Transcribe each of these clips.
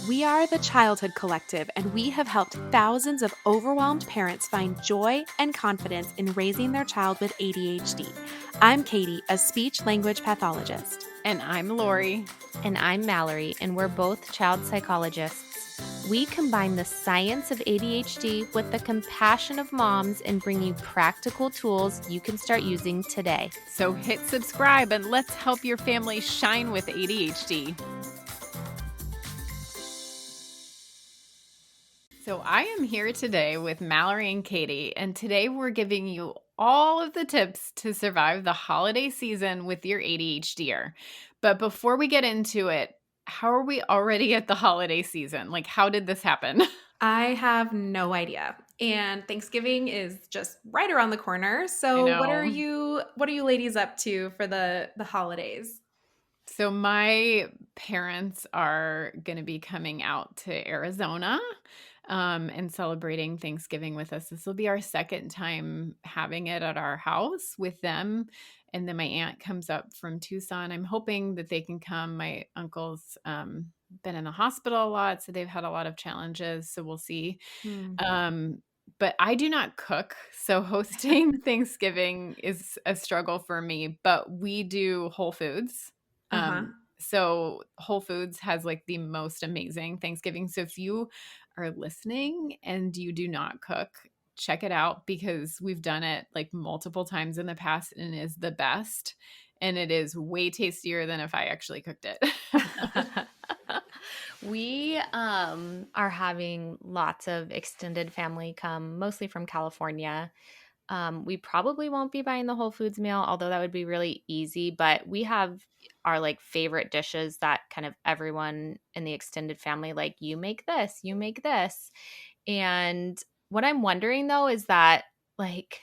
We are the Childhood Collective, and we have helped thousands of overwhelmed parents find joy and confidence in raising their child with ADHD. I'm Katie, a speech language pathologist. And I'm Lori. And I'm Mallory, and we're both child psychologists. We combine the science of ADHD with the compassion of moms and bring you practical tools you can start using today. So hit subscribe and let's help your family shine with ADHD. So I am here today with Mallory and Katie, and today we're giving you all of the tips to survive the holiday season with your ADHDer. But before we get into it, how are we already at the holiday season? Like, how did this happen? I have no idea. And Thanksgiving is just right around the corner. So I what are know. you ladies up to for the holidays? So my parents are going to be coming out to Arizona and celebrating Thanksgiving with us. This will be our second time having it at our house with them. And then my aunt comes up from Tucson. I'm hoping that they can come. My uncle's been in the hospital a lot, so they've had a lot of challenges. So we'll see. But I do not cook. So hosting Thanksgiving is a struggle for me, but we do Whole Foods. So Whole Foods has like the most amazing Thanksgiving. So if you are listening and you do not cook, check it out because we've done it like multiple times in the past and it is the best. And it is way tastier than if I actually cooked it. We are having lots of extended family come, mostly from California. We probably won't be buying the Whole Foods meal, although that would be really easy. But we have our like favorite dishes that kind of everyone in the extended family, like you make this, you make this. And what I'm wondering though is that like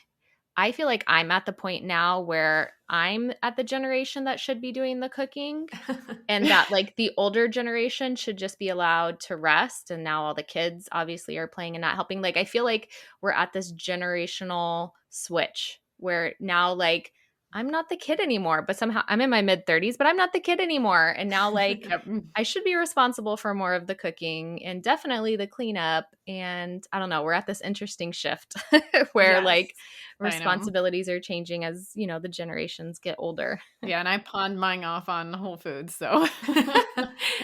I feel like I'm at the point now where I'm at the generation that should be doing the cooking and that like the older generation should just be allowed to rest. And now all the kids obviously are playing and not helping. Like I feel like we're at this generational switch where now like I'm not the kid anymore, but somehow I'm in my mid 30s, but I'm not the kid anymore. And now like Yep. I should be responsible for more of the cooking and definitely the cleanup. And I don't know, we're at this interesting shift where Yes. like I know. responsibilities are changing as, you know, the generations get older. Yeah, and I pawned mine off on Whole Foods, so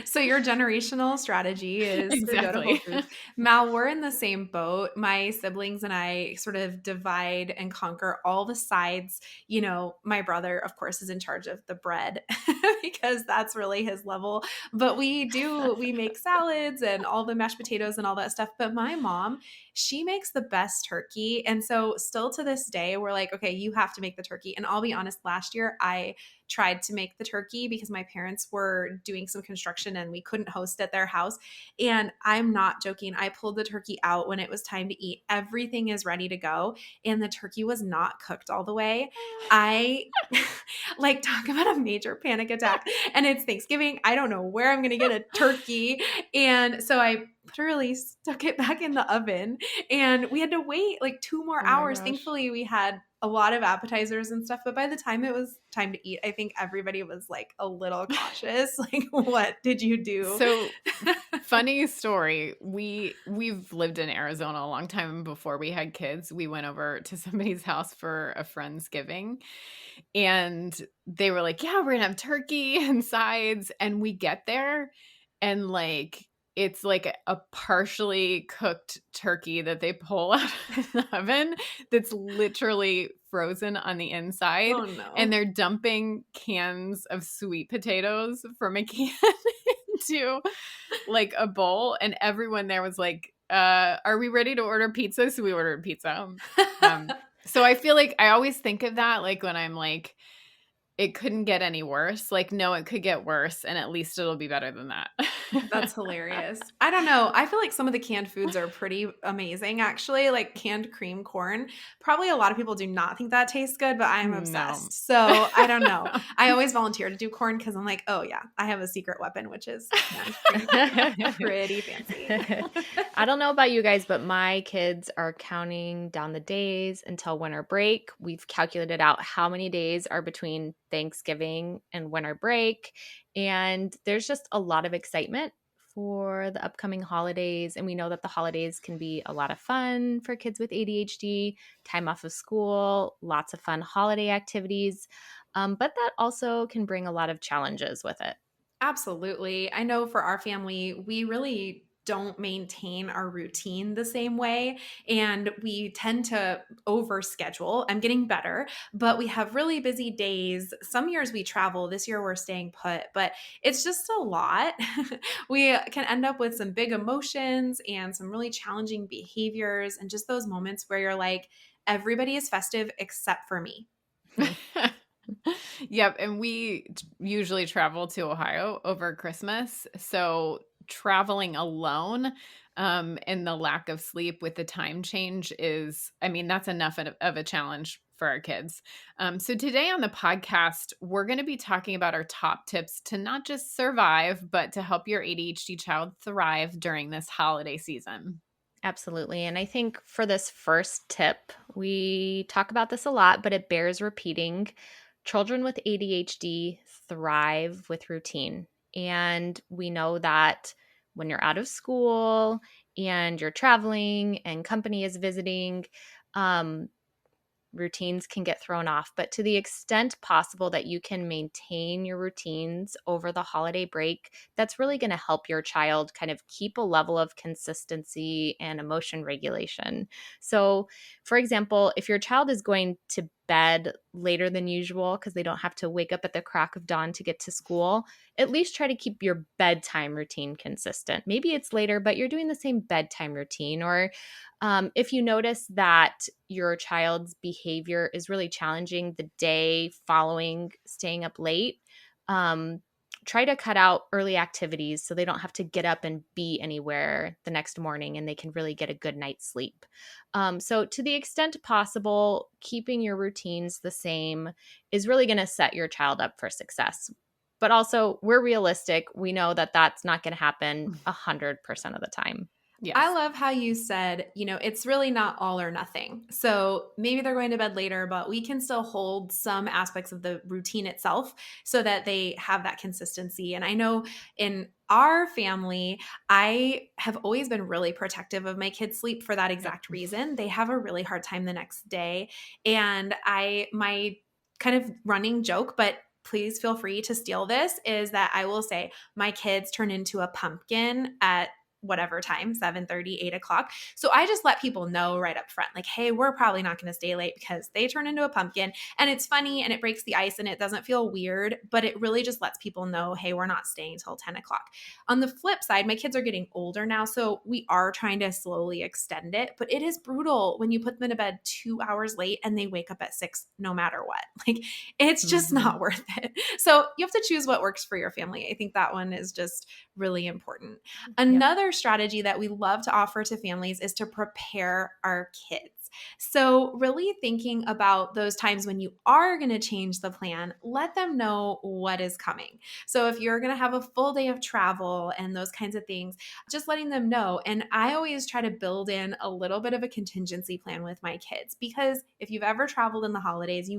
So your generational strategy is to go to Whole exactly. Foods. Mal, we're in the same boat. My siblings and I sort of divide and conquer all the sides. You know, my brother, of course, is in charge of the bread because that's really his level. But we make salads and all the mashed potatoes and all that stuff. But my mom, she makes the best turkey. And so still to this day, we're like, okay, you have to make the turkey. And I'll be honest, last year I tried to make the turkey because my parents were doing some construction and we couldn't host at their house. And I'm not joking. I pulled the turkey out when it was time to eat. Everything is ready to go. And the turkey was not cooked all the way. I like talk about a major panic attack. And it's Thanksgiving. I don't know where I'm going to get a turkey. And so I literally stuck it back in the oven and we had to wait like 2 more hours. Thankfully, we had a lot of appetizers and stuff, but by the time it was time to eat, I think everybody was like a little cautious. Like, what did you do? So funny story. We've lived in Arizona a long time before we had kids. We went over to somebody's house for a Friendsgiving and they were like, yeah, we're gonna have turkey and sides. And we get there and like it's like a partially cooked turkey that they pull out of the oven that's literally frozen on the inside. Oh no. And they're dumping cans of sweet potatoes from a can into like a bowl. And everyone there was like, are we ready to order pizza? So we ordered pizza. So I feel like I always think of that like when I'm like, it couldn't get any worse. Like, no, it could get worse, and at least it'll be better than that. That's hilarious. I don't know. I feel like some of the canned foods are pretty amazing, actually. Like canned cream corn. Probably a lot of people do not think that tastes good, but I'm obsessed. No. So I don't know. I always volunteer to do corn because I'm like, oh yeah, I have a secret weapon, which is canned cream. Pretty fancy. I don't know about you guys, but my kids are counting down the days until winter break. We've calculated out how many days are between Thanksgiving and winter break. And there's just a lot of excitement for the upcoming holidays. And we know that the holidays can be a lot of fun for kids with ADHD, time off of school, lots of fun holiday activities. But that also can bring a lot of challenges with it. Absolutely. I know for our family, we really don't maintain our routine the same way, and we tend to overschedule. I'm getting better, but we have really busy days. Some years we travel. This year we're staying put, but it's just a lot. We can end up with some big emotions and some really challenging behaviors, and just those moments where you're like, everybody is festive except for me. Yep, and we usually travel to Ohio over Christmas, so traveling alone, and the lack of sleep with the time change is, I mean, that's enough of a challenge for our kids. So today on the podcast, we're going to be talking about our top tips to not just survive, but to help your ADHD child thrive during this holiday season. Absolutely. And I think for this first tip, we talk about this a lot, but it bears repeating. Children with ADHD thrive with routine. And we know that when you're out of school and you're traveling and company is visiting, um, routines can get thrown off. But to the extent possible that you can maintain your routines over the holiday break, that's really going to help your child kind of keep a level of consistency and emotion regulation. So, for example, if your child is going to bed later than usual because they don't have to wake up at the crack of dawn to get to school, at least try to keep your bedtime routine consistent. Maybe it's later, but you're doing the same bedtime routine. Or if you notice that your child's behavior is really challenging the day following staying up late, um, try to cut out early activities so they don't have to get up and be anywhere the next morning and they can really get a good night's sleep. So, to the extent possible, keeping your routines the same is really going to set your child up for success. But also, we're realistic. We know that that's not going to happen 100% of the time. I Yes. love how you said, it's really not all or nothing. So maybe they're going to bed later, but we can still hold some aspects of the routine itself so that they have that consistency. And I know in our family, I have always been really protective of my kids' sleep for that Yep. exact reason. They have a really hard time the next day. And my kind of running joke, but please feel free to steal this, is that I will say my kids turn into a pumpkin at whatever time, 7:30, 8 o'clock. So I just let people know right up front, like, hey, we're probably not going to stay late because they turn into a pumpkin. And it's funny and it breaks the ice and it doesn't feel weird, but it really just lets people know, hey, we're not staying till 10 o'clock. On the flip side, my kids are getting older now, so we are trying to slowly extend it, but it is brutal when you put them to bed 2 hours late and they wake up at 6 no matter what. Like, it's just not worth it. So you have to choose what works for your family. I think that one is just really important. Yep. Another strategy that we love to offer to families is to prepare our kids. So, really thinking about those times when you are going to change the plan, let them know what is coming. So, if you're going to have a full day of travel and those kinds of things, just letting them know. And I always try to build in a little bit of a contingency plan with my kids because if you've ever traveled in the holidays,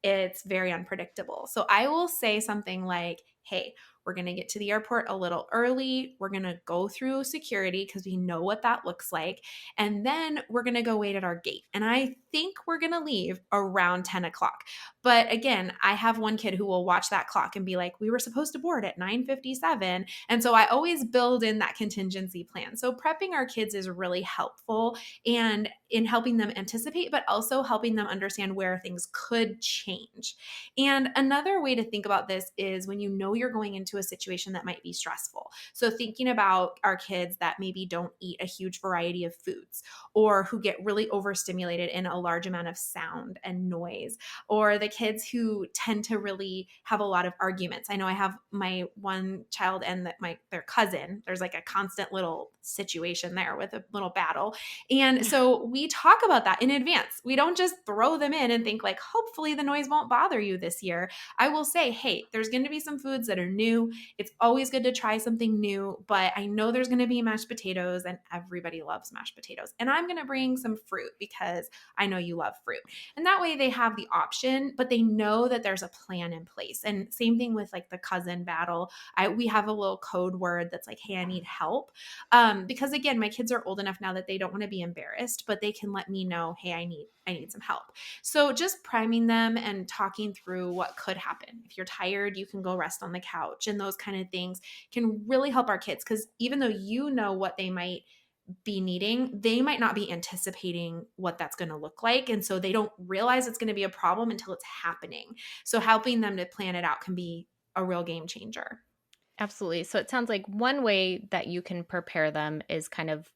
it's very unpredictable. So, I will say something like, hey, we're going to get to the airport a little early. We're going to go through security because we know what that looks like. And then we're going to go wait at our gate. And I think we're going to leave around 10 o'clock. But again, I have one kid who will watch that clock and be like, we were supposed to board at 9:57. And so I always build in that contingency plan. So prepping our kids is really helpful and in helping them anticipate, but also helping them understand where things could change. And another way to think about this is when you know you're going into a situation that might be stressful. So thinking about our kids that maybe don't eat a huge variety of foods or who get really overstimulated in a large amount of sound and noise, or the kids who tend to really have a lot of arguments. I know I have my one child and their cousin. There's like a constant little situation there with a little battle. And so we talk about that in advance. We don't just throw them in and think like, hopefully the noise won't bother you this year. I will say, hey, there's going to be some foods that are new new. It's always good to try something new, but I know there's going to be mashed potatoes and everybody loves mashed potatoes. And I'm going to bring some fruit because I know you love fruit. And that way they have the option, but they know that there's a plan in place. And same thing with like the cousin battle. We have a little code word that's like, hey, I need help. Because again, my kids are old enough now that they don't want to be embarrassed, but they can let me know, hey, I need some help. So just priming them and talking through what could happen. If you're tired, you can go rest on the couch, and those kind of things can really help our kids, because even though you know what they might be needing, they might not be anticipating what that's going to look like. And so they don't realize it's going to be a problem until it's happening. So helping them to plan it out can be a real game changer. Absolutely. So it sounds like one way that you can prepare them is kind of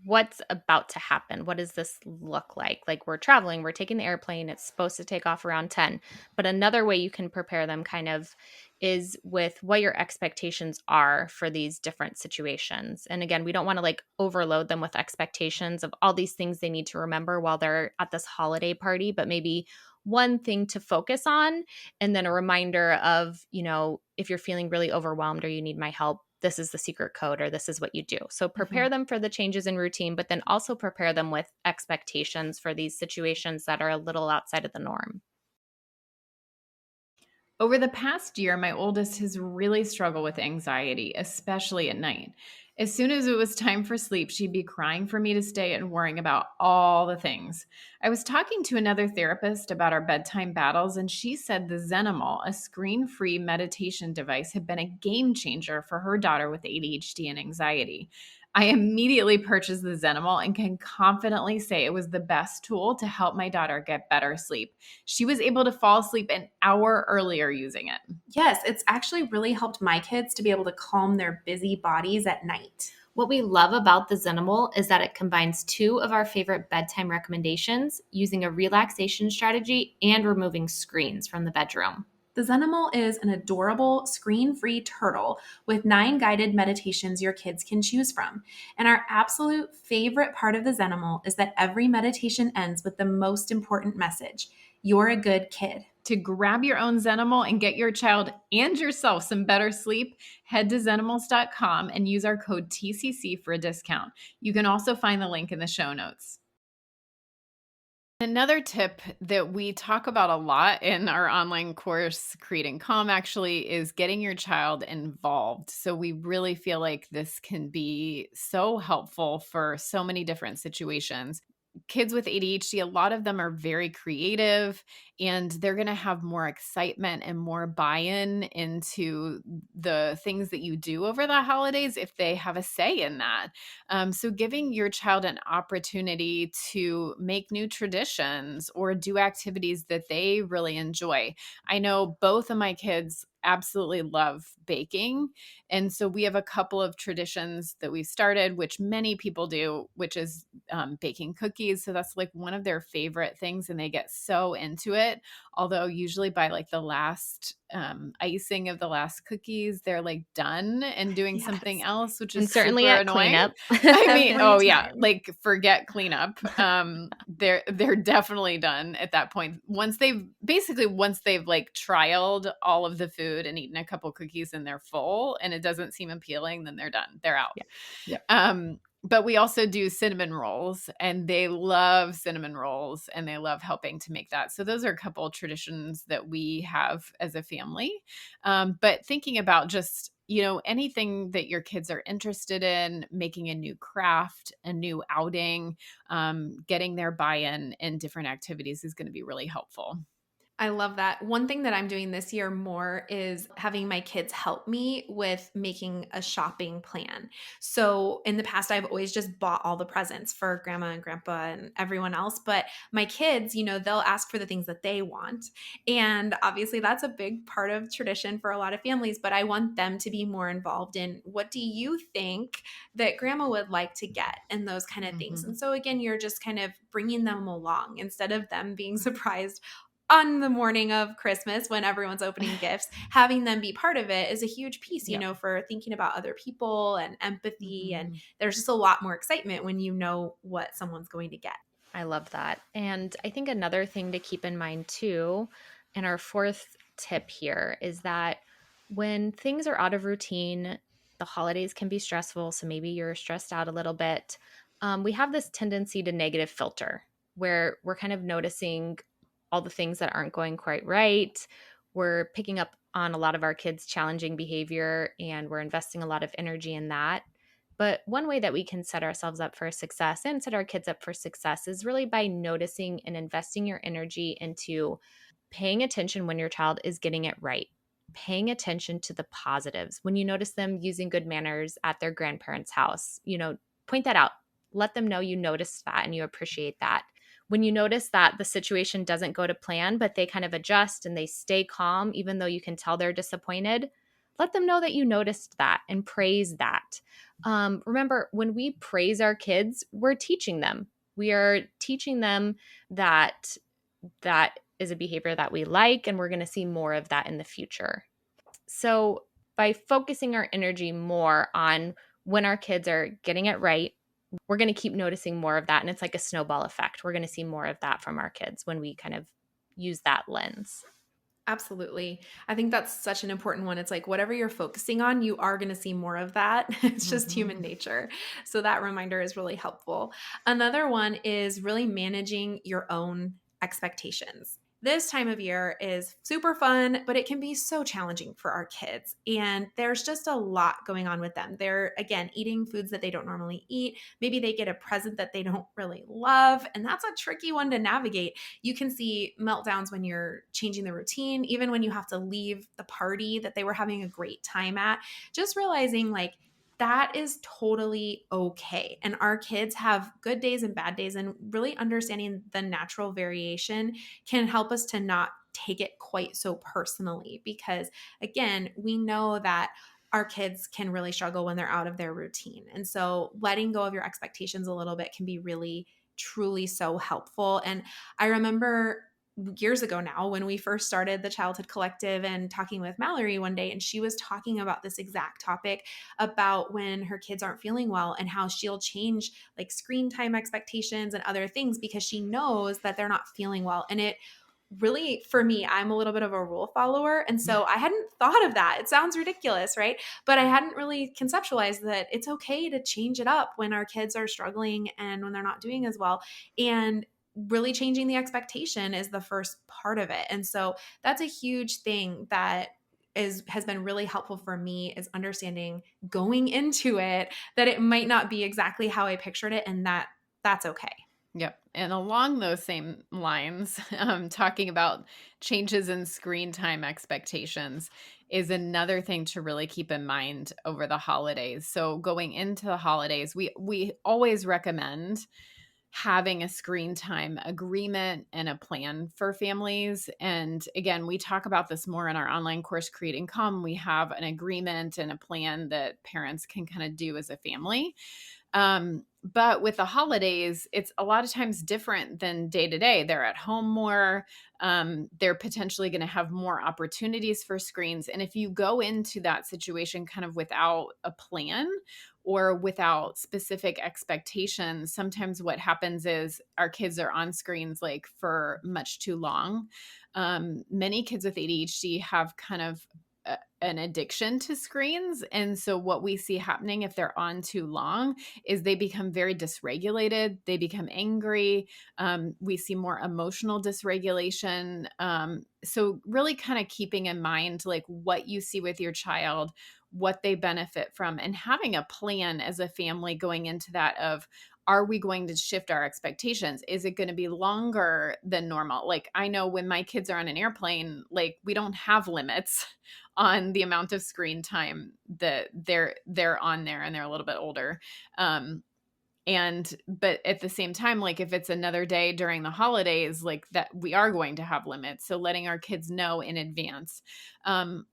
what's about to happen. What does this look like? Like, we're traveling, we're taking the airplane, it's supposed to take off around 10. But another way you can prepare them kind of is with what your expectations are for these different situations. And again, we don't want to like overload them with expectations of all these things they need to remember while they're at this holiday party, but maybe one thing to focus on, and then a reminder of, if you're feeling really overwhelmed or you need my help, this is the secret code, or this is what you do. So prepare them for the changes in routine, but then also prepare them with expectations for these situations that are a little outside of the norm. Over the past year, my oldest has really struggled with anxiety, especially at night. As soon as it was time for sleep, she'd be crying for me to stay and worrying about all the things. I was talking to another therapist about our bedtime battles, and she said the Zenimal, a screen-free meditation device, had been a game changer for her daughter with ADHD and anxiety. I immediately purchased the Zenimal and can confidently say it was the best tool to help my daughter get better sleep. She was able to fall asleep an hour earlier using it. Yes, it's actually really helped my kids to be able to calm their busy bodies at night. What we love about the Zenimal is that it combines two of our favorite bedtime recommendations, using a relaxation strategy and removing screens from the bedroom. The Zenimal is an adorable screen-free turtle with 9 guided meditations your kids can choose from. And our absolute favorite part of the Zenimal is that every meditation ends with the most important message: you're a good kid. To grab your own Zenimal and get your child and yourself some better sleep, head to zenimals.com and use our code TCC for a discount. You can also find the link in the show notes. Another tip that we talk about a lot in our online course, Creating Calm, actually, is getting your child involved. So we really feel like this can be so helpful for so many different situations. Kids with ADHD, a lot of them are very creative, and they're going to have more excitement and more buy-in into the things that you do over the holidays if they have a say in that. So giving your child an opportunity to make new traditions or do activities that they really enjoy. I know both of my kids absolutely love baking. And so we have a couple of traditions that we started, which many people do, which is baking cookies. So that's like one of their favorite things, and they get so into it. Although usually by like the last icing of the last cookies, they're like done and doing something else, which is and certainly super at annoying. cleanup. I mean, oh yeah, like forget cleanup. They're definitely done at that point. Once they've like trialed all of the food and eaten a couple cookies and they're full and it doesn't seem appealing, then they're done. They're out. Yeah. But we also do cinnamon rolls, and they love cinnamon rolls, and they love helping to make that. So those are a couple of traditions that we have as a family. But thinking about just, anything that your kids are interested in, making a new craft, a new outing, getting their buy-in in different activities is going to be really helpful. I love that. One thing that I'm doing this year more is having my kids help me with making a shopping plan. So in the past, I've always just bought all the presents for grandma and grandpa and everyone else. But my kids, they'll ask for the things that they want. And obviously, that's a big part of tradition for a lot of families. But I want them to be more involved in, what do you think that grandma would like to get, and those kind of things. And so again, you're just kind of bringing them along instead of them being surprised on the morning of Christmas when everyone's opening gifts. Having them be part of it is a huge piece, for thinking about other people and empathy. And there's just a lot more excitement when you know what someone's going to get. I love that. And I think another thing to keep in mind too, and our fourth tip here, is that When things are out of routine, the holidays can be stressful. So maybe you're stressed out a little bit. We have this tendency to negative filter where we're kind of noticing all the things that aren't going quite right. We're picking up on a lot of our kids' challenging behavior and we're investing a lot of energy in that. But one way that we can set ourselves up for success and set our kids up for success is really by noticing and investing your energy into paying attention when your child is getting it right, paying attention to the positives. When you notice them using good manners at their grandparents' house, point that out. Let them know you noticed that and you appreciate that. When you notice that the situation doesn't go to plan, but they kind of adjust and they stay calm, even though you can tell they're disappointed, let them know that you noticed that and praise that. Remember, when we praise our kids, we're teaching them. We are teaching them that that is a behavior that we like, and we're going to see more of that in the future. So, by focusing our energy more on when our kids are getting it right, we're going to keep noticing more of that. And it's like a snowball effect. We're going to see more of that from our kids when we kind of use that lens. Absolutely. I think that's such an important one. It's like whatever you're focusing on, you are going to see more of that. It's just human nature. So that reminder is really helpful. Another one is really managing your own expectations. This time of year is super fun, but it can be so challenging for our kids. And there's just a lot going on with them. They're, again, eating foods that they don't normally eat. Maybe they get a present that they don't really love. And that's a tricky one to navigate. You can see meltdowns when you're changing the routine, even when you have to leave the party that they were having a great time at. Just realizing like that is totally okay. And our kids have good days and bad days, and really understanding the natural variation can help us to not take it quite so personally because, again, we know that our kids can really struggle when they're out of their routine. And so letting go of your expectations a little bit can be really truly so helpful. And I remember years ago now when we first started the Childhood Collective and talking with Mallory one day, and she was talking about this exact topic about when her kids aren't feeling well and how she'll change like screen time expectations and other things because she knows that they're not feeling well. And it really, for me, I'm a little bit of a rule follower. And so I hadn't thought of that. It sounds ridiculous, right? But I hadn't really conceptualized that it's okay to change it up when our kids are struggling and when they're not doing as well. And really changing the expectation is the first part of it. And so that's a huge thing that has been really helpful for me, is understanding going into it that it might not be exactly how I pictured it, and that's okay. Yep. And along those same lines, talking about changes in screen time expectations is another thing to really keep in mind over the holidays. So going into the holidays, we always recommend having a screen time agreement and a plan for families. And again, we talk about this more in our online course, Create and Come. We have an agreement and a plan that parents can kind of do as a family. But with the holidays, it's a lot of times different than day to day. They're at home more. They're potentially going to have more opportunities for screens. And if you go into that situation kind of without a plan or without specific expectations, sometimes what happens is our kids are on screens like for much too long. Many kids with ADHD have kind of an addiction to screens. And so what we see happening if they're on too long is they become very dysregulated. They become angry. We see more emotional dysregulation. So really kind of keeping in mind like what you see with your child, what they benefit from, and having a plan as a family going into that of, are we going to shift our expectations? Is it going to be longer than normal? Like I know when my kids are on an airplane, like we don't have limits on the amount of screen time that they're on there, and they're a little bit older. But at the same time, like if it's another day during the holidays, like that we are going to have limits. So letting our kids know in advance.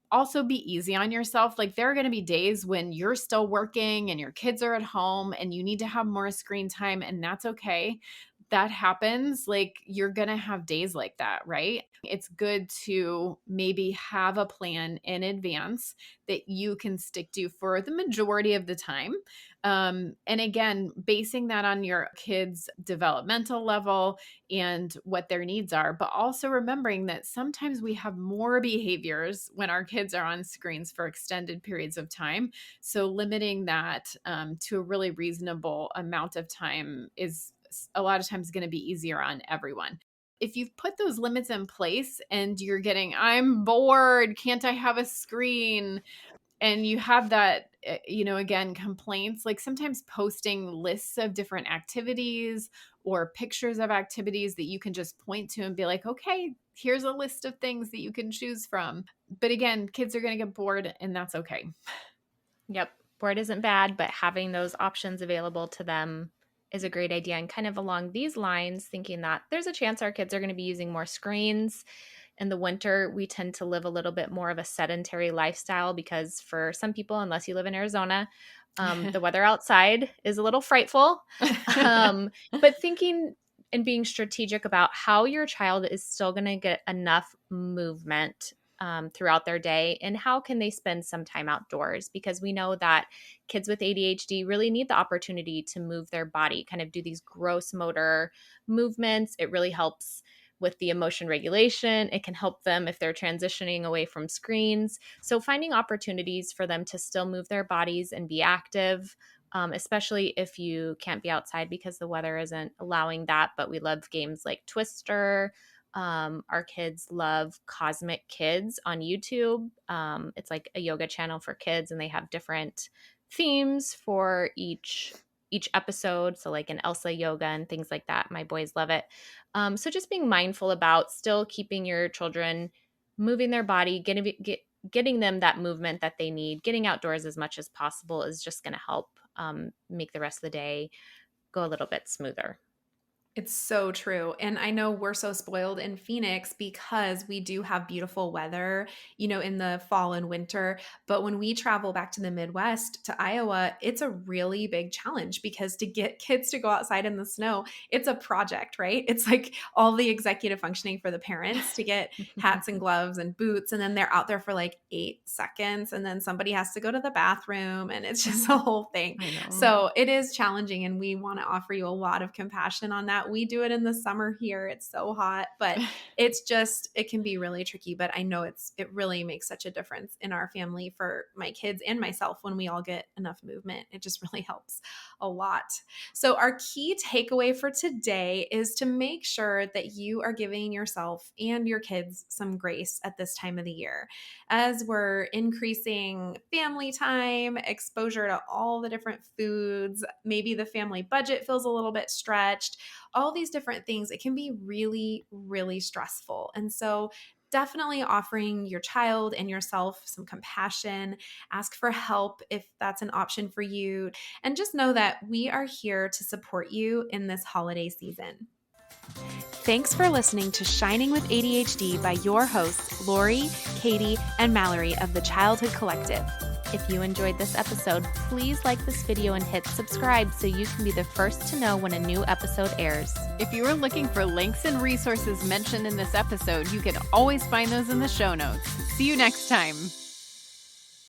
Also be easy on yourself. Like there are going to be days when you're still working and your kids are at home and you need to have more screen time, and that's okay. that happens, like you're going to have days like that, right? It's good to maybe have a plan in advance that you can stick to for the majority of the time. And again, basing that on your kids' developmental level and what their needs are, but also remembering that sometimes we have more behaviors when our kids are on screens for extended periods of time. So limiting that to a really reasonable amount of time is a lot of times going to be easier on everyone. If you've put those limits in place and you're getting, I'm bored, can't I have a screen? And you have that, again, complaints, like sometimes posting lists of different activities or pictures of activities that you can just point to and be like, okay, here's a list of things that you can choose from. But again, kids are going to get bored and that's okay. Yep. Board isn't bad, but having those options available to them is a great idea. And kind of along these lines, thinking that there's a chance our kids are going to be using more screens. In the winter, we tend to live a little bit more of a sedentary lifestyle because for some people, unless you live in Arizona, the weather outside is a little frightful. But thinking and being strategic about how your child is still going to get enough movement throughout their day, and how can they spend some time outdoors, because we know that kids with ADHD really need the opportunity to move their body, kind of do these gross motor movements. It really helps with the emotion regulation. It can help them if they're transitioning away from screens. So finding opportunities for them to still move their bodies and be active, especially if you can't be outside because the weather isn't allowing that. But we love games like Twister. Our kids love Cosmic Kids on YouTube. It's like a yoga channel for kids, and they have different themes for each episode. So like an Elsa yoga and things like that. My boys love it. So just being mindful about still keeping your children moving their body, getting them that movement that they need, getting outdoors as much as possible is just going to help make the rest of the day go a little bit smoother. It's so true. And I know we're so spoiled in Phoenix because we do have beautiful weather, in the fall and winter. But when we travel back to the Midwest, to Iowa, it's a really big challenge because to get kids to go outside in the snow, it's a project, right? It's like all the executive functioning for the parents to get hats and gloves and boots. And then they're out there for like 8 seconds. And then somebody has to go to the bathroom. And it's just a whole thing. So it is challenging. And we want to offer you a lot of compassion on that. We do it in the summer here. It's so hot, but it can be really tricky, but I know it really makes such a difference in our family for my kids and myself when we all get enough movement. It just really helps a lot. So our key takeaway for today is to make sure that you are giving yourself and your kids some grace at this time of the year. As we're increasing family time, exposure to all the different foods, maybe the family budget feels a little bit stretched, all these different things, it can be really, really stressful. And so definitely offering your child and yourself some compassion, ask for help if that's an option for you, and just know that we are here to support you in this holiday season. Thanks for listening to Shining with ADHD by your hosts, Lori, Katie, and Mallory of the Childhood Collective. If you enjoyed this episode, please like this video and hit subscribe so you can be the first to know when a new episode airs. If you are looking for links and resources mentioned in this episode, you can always find those in the show notes. See you next time.